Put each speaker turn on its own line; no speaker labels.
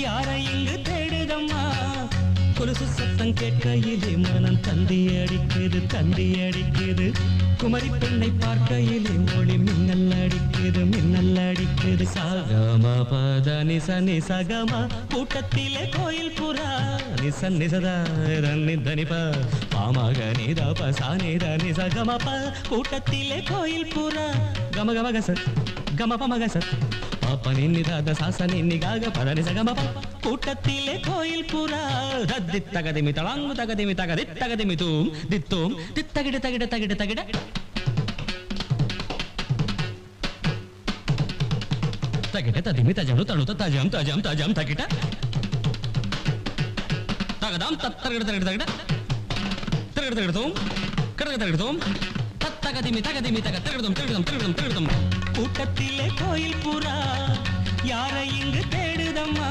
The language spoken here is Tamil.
யாரை இங்கு தேடுதம்மா கொலுசு சத்தம் கேட்கையிலே மனம் தந்தி அடிக்குது குமரி பெண்ணை பார்க்கையிலே மொழி மின்னல் அடிக்குது சகம பத நிச நிசகம கூட்டத்திலே கோயில் புறா நிச நிசதா நிதனிப பாமக நிதப சானித நிசகம ப கூட்டத்திலே கோயில் புறா கம கம கச கம பம கச பாப்ப நின்னிதாத சாச நின்னிகாக பத நிசகம ப கூட்டத்திலே கோயில் புறா தத்தி தகதிமி தளாங்கு தகதிமி தகதி தகதிமி தூம் தித்தோம் தித்தகிட தகிட தகிட தகிட தகிட ததிமி தஜனு தணுத தஜம் தஜம் தஜம் தகிட தகதாம் தத்தகிட தகிட தகிட தகிட தகிட தூம் கடக தகிட தூம் தத்தகதிமி தகதிமி தக தகிடதும் தகிடதும் தகிடதும் தகிடதும் கூட்டத்திலே கோயில் புறா யாரை இங்கு தேடுதம்மா